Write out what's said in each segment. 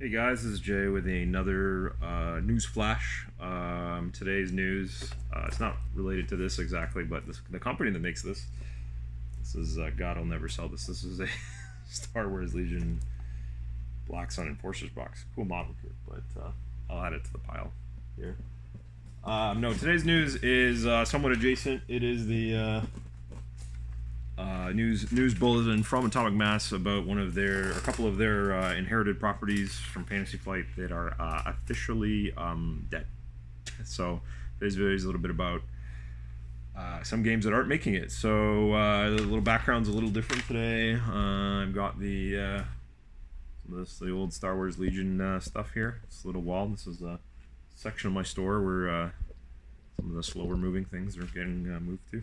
Hey guys, this is Jay with another news flash. Today's news, it's not related to this exactly, but the company that makes this is, God, I'll never sell this. This is a Star Wars Legion Black Sun Enforcers box. Cool model kit, but I'll add it to the pile here. No, today's news is somewhat adjacent. It is the news bulletin from Atomic Mass about a couple of their inherited properties from Fantasy Flight that are officially dead. So today's video is a little bit about some games that aren't making it. So the little background's a little different today. I've got the the old Star Wars Legion stuff here. This little wall. This is a section of my store where some of the slower moving things are getting moved to.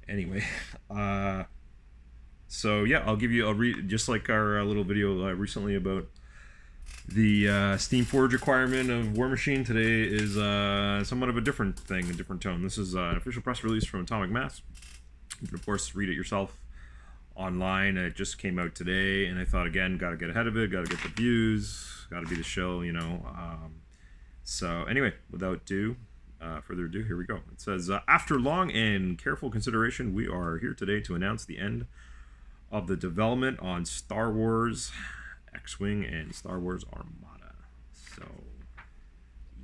Anyway, so yeah, I'll give you a just like our little video recently about the Steam Forge requirement of War Machine. Today is somewhat of a different thing, a different tone. This is an official press release from Atomic Mass. You can of course read it yourself online. It just came out today, and I thought, again, got to get ahead of it, got to get the views, got to be the show, you know. So anyway, without further ado, here we go. It says, after long and careful consideration, we are here today to announce the end of the development on Star Wars Xwing and Star Wars Armada. So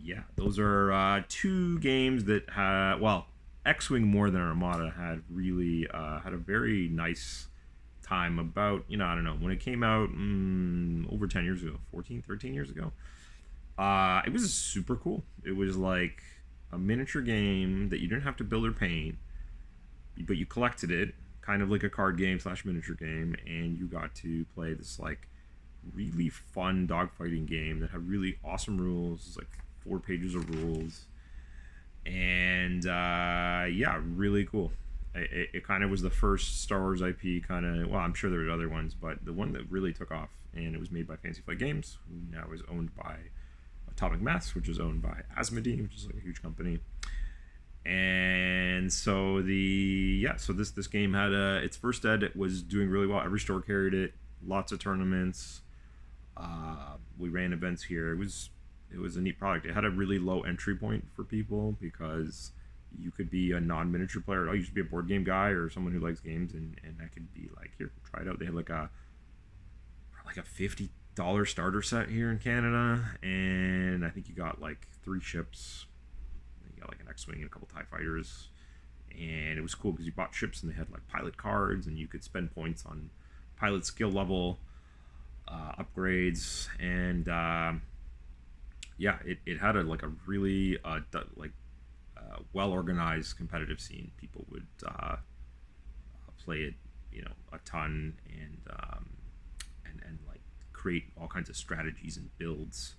yeah, those are two games that had, well, Xwing more than Armada had really had a very nice time about, you know, I don't know, when it came out over 10 years ago, 14, 13 years ago. It was super cool. It was like a miniature game that you didn't have to build or paint, but you collected it, kind of like a card game / miniature game, and you got to play this like really fun dogfighting game that had really awesome rules. It's like 4 pages of rules, and yeah, really cool. It kind of was the first Star Wars IP kind of, well, I'm sure there were other ones, but the one that really took off, and it was made by Fantasy Flight Games, who now is owned by Atomic Mass, which is owned by Asmodee, which is like a huge company. And so this game had its first ed. It was doing really well. Every store carried it. Lots of tournaments. We ran events here. It was a neat product. It had a really low entry point for people because you could be a non-miniature player. Oh, you should be a board game guy or someone who likes games, and that could be like, here, try it out. They had like a $50 starter set here in Canada, and I think you got like 3 ships. You got like an Xwing and a couple TIE fighters, and it was cool because you bought ships and they had like pilot cards, and you could spend points on pilot skill level upgrades, and yeah, it had a really well organized competitive scene. People would play it, you know, a ton, and like create all kinds of strategies and builds.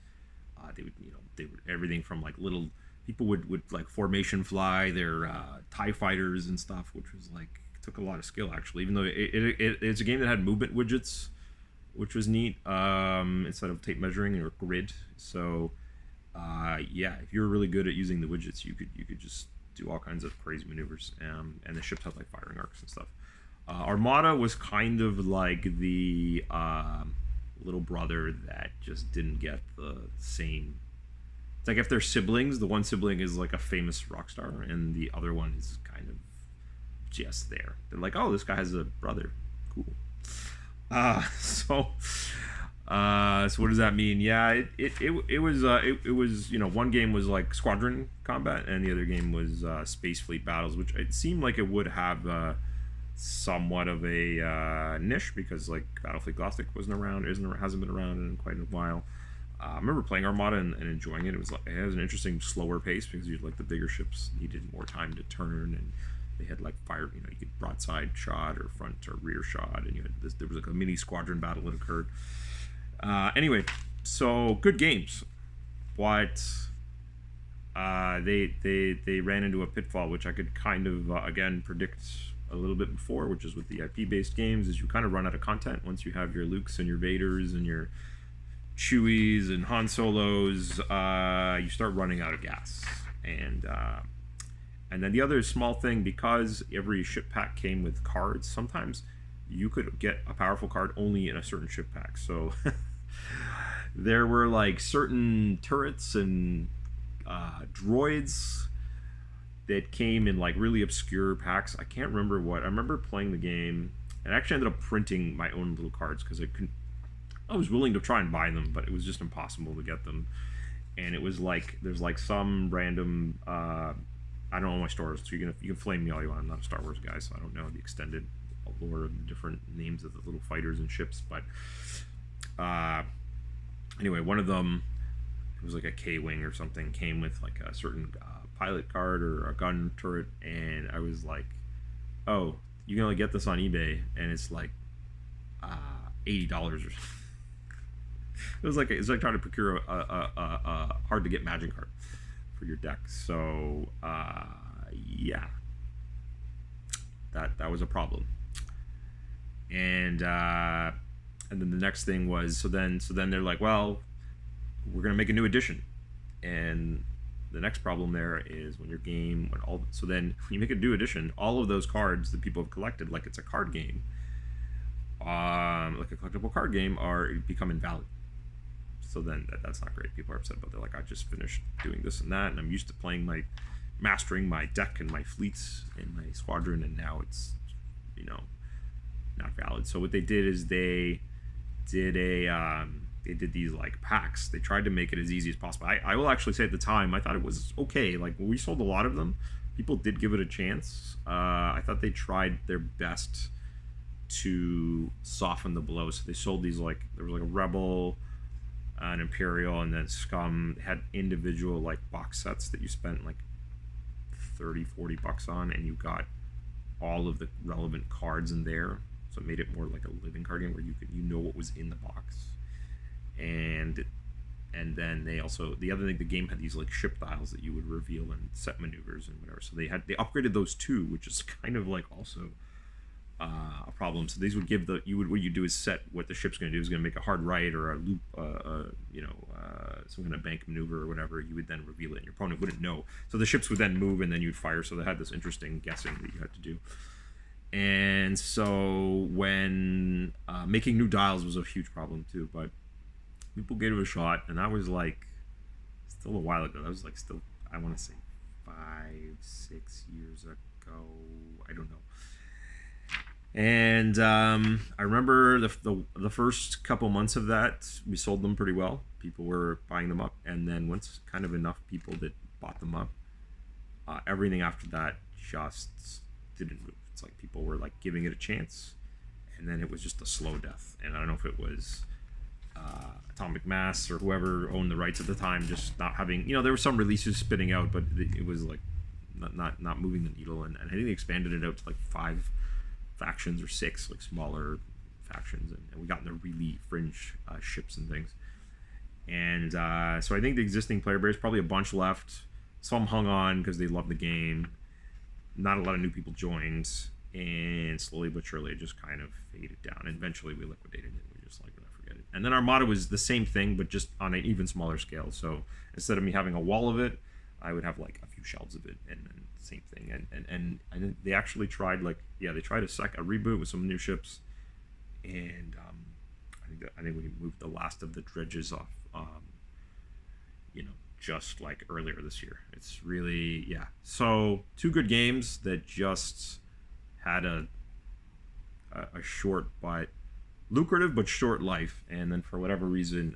They would everything from like little people would like formation fly their TIE fighters and stuff, which was like took a lot of skill actually. Even though it's a game that had movement widgets, which was neat, instead of tape measuring or grid. So yeah, if you're really good at using the widgets, you could just do all kinds of crazy maneuvers. And the ships had like firing arcs and stuff. Armada was kind of like the little brother that just didn't get the same. It's like if they're siblings, the one sibling is like a famous rock star, and the other one is kind of just there. They're like, oh, this guy has a brother, cool. So what does that mean? Yeah, it was you know, one game was like squadron combat, and the other game was space fleet battles, which it seemed like it would have somewhat of a niche because like Battlefleet Galactic hasn't been around in quite a while. I remember playing Armada and enjoying it. It has an interesting slower pace because you like the bigger ships needed more time to turn, and they had like fire, you know, you could broadside shot or front or rear shot, and there was like a mini squadron battle that occurred. Anyway, so good games, but they ran into a pitfall, which I could kind of again predict a little bit before, which is with the IP based games, is you kind of run out of content once you have your Lukes and your Vaders and your Chewies and Han Solos. You start running out of gas, and then the other small thing, because every ship pack came with cards, sometimes you could get a powerful card only in a certain ship pack. So there were like certain turrets and droids that came in like really obscure packs. I can't remember what. I remember playing the game and I actually ended up printing my own little cards because I couldn't. I was willing to try and buy them, but it was just impossible to get them. And it was like there's like some random. I don't know my stores, so you can flame me all you want. I'm not a Star Wars guy, so I don't know the extended lore of the different names of the little fighters and ships. But anyway, one of them, it was like a K-wing or something, came with like a certain pilot card or a gun turret, and I was like, oh, you can only get this on eBay, and it's like $80 or something. It's like trying to procure a hard to get Magic card for your deck. So yeah, that was a problem. And then the next thing was so then they're like, well, we're gonna make a new edition, and the next problem there is when so then when you make a new edition, all of those cards that people have collected, like it's a card game, like a collectible card game, become invalid. So then that's not great. People are upset about. They're like, I just finished doing this and that, and I'm used to mastering my deck and my fleets and my squadron, and now it's not valid. So what they did is they did these like packs. They tried to make it as easy as possible. I will actually say at the time I thought it was okay. Like when we sold a lot of them, people did give it a chance. I thought they tried their best to soften the blow. So they sold these like there was like a Rebel, an Imperial, and then Scum had individual like box sets that you spent like $30-$40 on, and you got all of the relevant cards in there. So it made it more like a living card game where you know what was in the box. And then they also, the other thing, the game had these like ship dials that you would reveal and set maneuvers and whatever. So they upgraded those too, which is kind of like also a problem. So these would give what you do is set what the ship's going to do. Is going to make a hard right or a loop, some kind of bank maneuver or whatever. You would then reveal it, and your opponent wouldn't know. So the ships would then move, and then you'd fire. So they had this interesting guessing that you had to do. And so when making new dials was a huge problem too, but people gave it a shot, and that was like still a while ago. That was like still, I want to say 5-6 years ago. I don't know. And I remember the first couple months of that, we sold them pretty well. People were buying them up, and then once kind of enough people that bought them up, everything after that just didn't move. It's like people were like giving it a chance, and then it was just a slow death. And I don't know if it was Atomic Mass or whoever owned the rights at the time just not having, there were some releases spitting out, but it was like not moving the needle. And I think they expanded it out to like 5 factions or 6 like smaller factions, and we got in the really fringe ships and things. And so I think the existing player base, probably a bunch left. Some hung on because they loved the game. Not a lot of new people joined, and slowly but surely it just kind of faded down. And eventually we liquidated it. We just like, forget it. And then Armada was the same thing, but just on an even smaller scale. So instead of me having a wall of it, I would have like a few shelves of it, and same thing. And they actually tried they tried a reboot with some new ships, and I think we moved the last of the dredges off, just like earlier this year. It's really, yeah. So 2 good games that just had a short but lucrative but short life, and then for whatever reason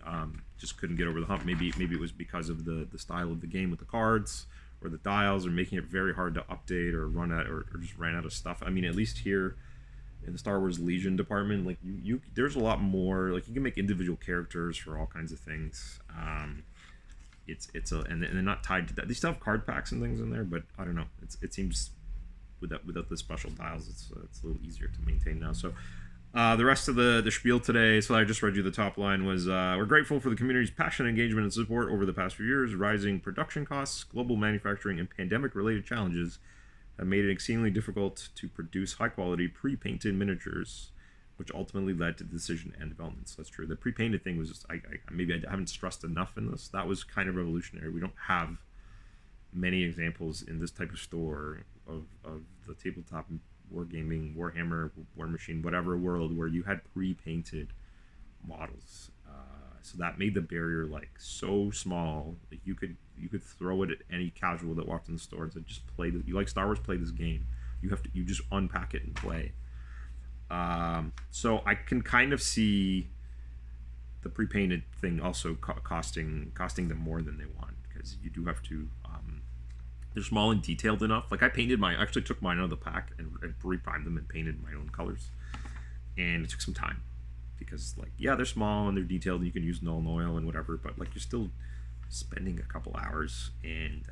just couldn't get over the hump. Maybe it was because of the style of the game with the cards or the dials, or making it very hard to update or run out, or just ran out of stuff. I mean, at least here in the Star Wars Legion department, like you there's a lot more. Like you can make individual characters for all kinds of things. And they're not tied to that. They still have card packs and things in there, but I don't know. It seems without the special dials, it's a little easier to maintain now. So the rest of the spiel today, so I just read you the top line, was we're grateful for the community's passion, engagement, and support over the past few years. Rising production costs, global manufacturing, and pandemic-related challenges have made it exceedingly difficult to produce high-quality pre-painted miniatures, which ultimately led to the decision and development. So that's true. The pre-painted thing was just, I haven't stressed enough in this. That was kind of revolutionary. We don't have many examples in this type of store of the tabletop wargaming, Warhammer, War Machine, whatever world where you had pre-painted models. So that made the barrier like so small. Like you could throw it at any casual that walked in the store and said, "Just play. You like Star Wars? Play this game." You just unpack it and play. So I can kind of see the pre-painted thing also costing them more than they want, because you do have to. They're small and detailed enough. Like I painted I actually took mine out of the pack and pre-primed them and painted my own colors, and it took some time because like yeah they're small and they're detailed and you can use null and oil and whatever, but like you're still spending a couple hours and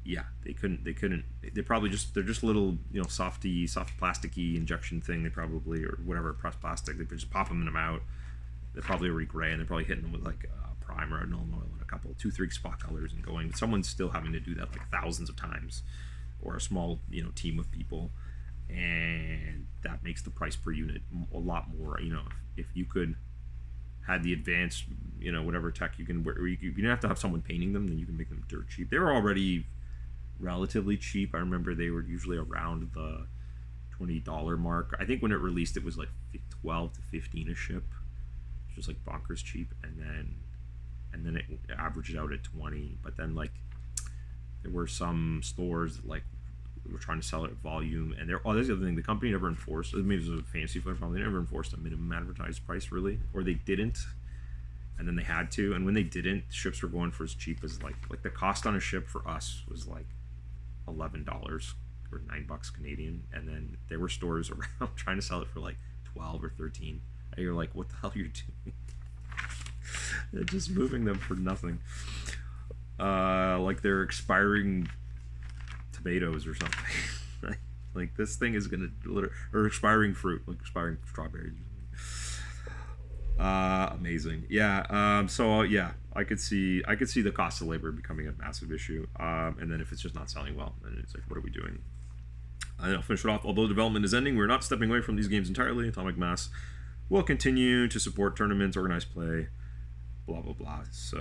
yeah they probably they're just little soft plasticky injection thing, they probably, or whatever, pressed plastic, they just pop them in them out. They're probably already gray and they're probably hitting them with like a primer, a null and oil, and a couple 2-3 spot colors and going. Someone's still having to do that like thousands of times, or a small team of people, and that makes the price per unit a lot more. If you could had the advanced whatever tech you can, where you don't have to have someone painting them, then you can make them dirt cheap. They were already relatively cheap. I remember they were usually around the $20 mark. I think when it released it was like 12 to 15 a ship, which was like bonkers cheap, and then it averaged out at 20. But then like there were some stores that like were trying to sell it at volume, and that's the other thing, the company never enforced, maybe it was a fantasy flight problem, they never enforced a minimum advertised price really, or they didn't, and then they had to, and when they didn't, ships were going for as cheap as like the cost on a ship for us was like $11 or $9 Canadian, and then there were stores around trying to sell it for like 12 or 13, and you're like, what the hell are you doing? They're just moving them for nothing, like they're expiring tomatoes or something. Like this thing is gonna or expiring fruit, like expiring strawberries. Amazing. Yeah. So yeah, I could see the cost of labor becoming a massive issue. And then if it's just not selling well, then it's like, what are we doing? I'll finish it off. Although development is ending, we're not stepping away from these games entirely. Atomic Mass will continue to support tournaments, organized play, blah blah blah. So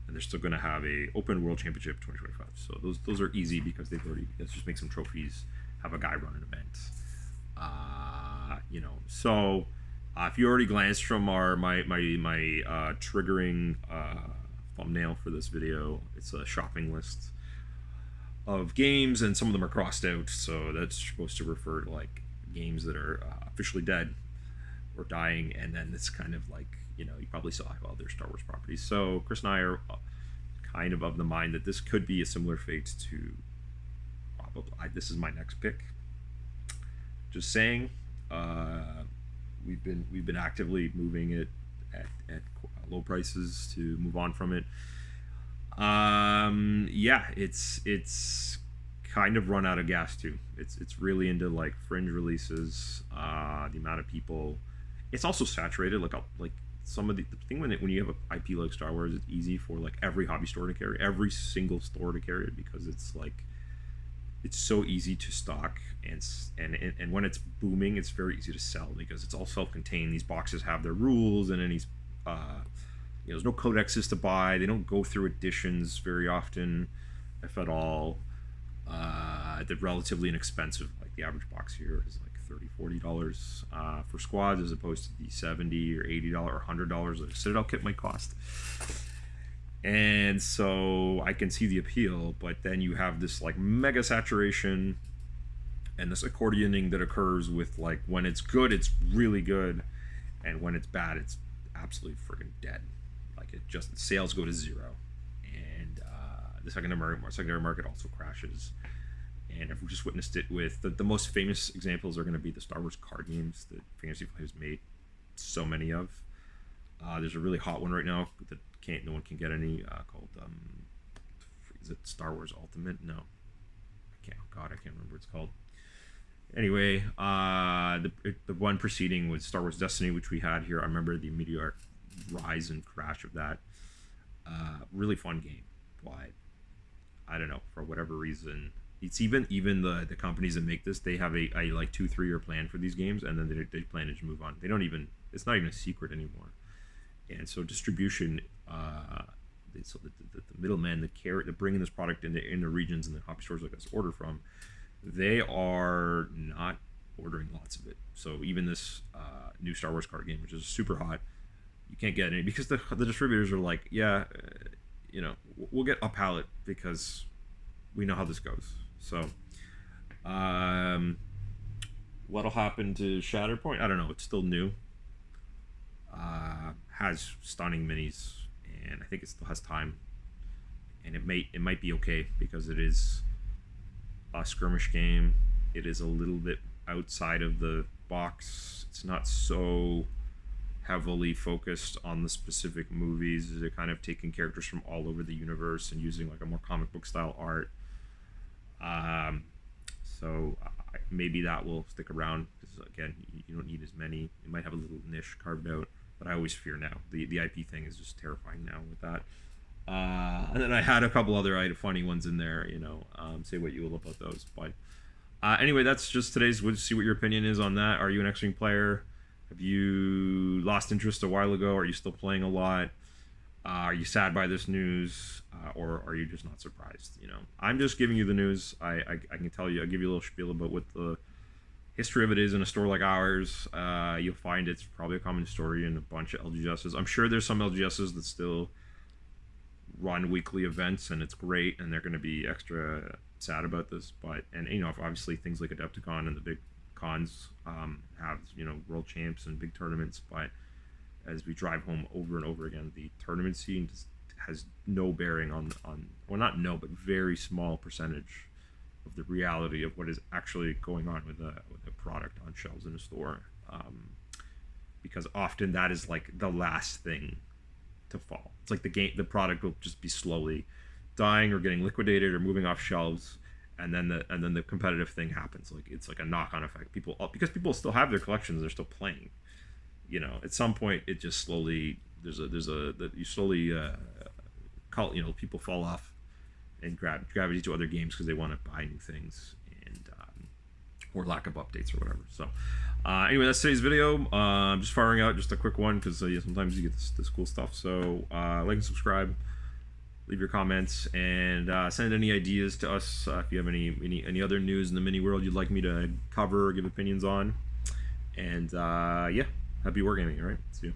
and they're still going to have a open world championship 2025. So those are easy because they've already, let's just make some trophies, have a guy run an event. So if you already glanced from my triggering thumbnail for this video, it's a shopping list of games, and some of them are crossed out. So that's supposed to refer to like games that are officially dead or dying, and then it's kind of like, you probably saw how other Star Wars properties. So Chris and I are kind of the mind that this could be a similar fate to this is my next pick. Just saying, we've been actively moving it at low prices to move on from it. Yeah, it's kind of run out of gas too. It's really into like fringe releases. The amount of people, it's also saturated. Like some of the thing when you have an IP like Star Wars, it's easy for like every hobby store to carry, every single store to carry it, because it's like it's so easy to stock, and when it's booming, it's very easy to sell because it's all self-contained. These boxes have their rules, and any there's no codexes to buy. They don't go through editions very often, if at all. They're relatively inexpensive. Like the average box here is like $30-$40 for squads, as opposed to the $70 or $80 or $100 that a Citadel kit might cost. And so I can see the appeal, but then you have this like mega saturation and this accordioning that occurs with like when it's good, it's really good, and when it's bad, it's absolutely freaking dead. Like it just, sales go to zero, and the secondary market also crashes. And I've just witnessed it with the most famous examples are going to be the Star Wars card games that Fantasy Flight has made so many of. There's a really hot one right now that no one can get any, called is it Star Wars Ultimate? No, I can't remember what it's called. Anyway, the one preceding was Star Wars Destiny, which we had here. I remember the meteoric rise and crash of that. Really fun game, but I don't know, for whatever reason, it's even the companies that make this, they have a like 2-3 year plan for these games, and then they plan to just move on. They don't even, it's not even a secret anymore. And so distribution, so the middlemen that bringing this product into regions and the hobby stores like us order from, they are not ordering lots of it. So even this new Star Wars card game, which is super hot, you can't get any because the distributors are like, yeah, we'll get a pallet because we know how this goes. So, what'll happen to Shatterpoint? I don't know. It's still new. Has stunning minis, and I think it still has time. And it might be okay because it is a skirmish game. It is a little bit outside of the box. It's not so heavily focused on the specific movies. They're kind of taking characters from all over the universe and using like a more comic book style art. So maybe that will stick around because again, you don't need as many. It might have a little niche carved out, but I always fear now. The IP thing is just terrifying now with that. And then I had a couple other funny ones in there, say what you will about those. But anyway, that's just today's. We'll see what your opinion is on that. Are you an Xwing player? Have you lost interest a while ago? Are you still playing a lot? Are you sad by this news? Or are you just not surprised? I'm just giving you the news. I can tell you, I'll give you a little spiel about what the history of it is in a store like ours. You'll find it's probably a common story in a bunch of LGSs. I'm sure there's some LGSs that still run weekly events and it's great and they're going to be extra sad about this, but obviously things like Adepticon and the big cons have world champs and big tournaments, but as we drive home over and over again, the tournament scene just has no bearing on well, not no, but very small percentage of the reality of what is actually going on with a product on shelves in a store, because often that is like the last thing to fall. It's like the product will just be slowly dying or getting liquidated or moving off shelves, and then the competitive thing happens. Like it's like a knock-on effect. Because people still have their collections, they're still playing. At some point it just slowly you slowly people fall off and gravity to other games because they want to buy new things and or lack of updates or whatever. So anyway, that's today's video. I'm just firing out just a quick one because sometimes you get this cool stuff. So like and subscribe, leave your comments, and send any ideas to us if you have any other news in the mini world you'd like me to cover or give opinions on. And yeah, happy wargaming. All right, see you.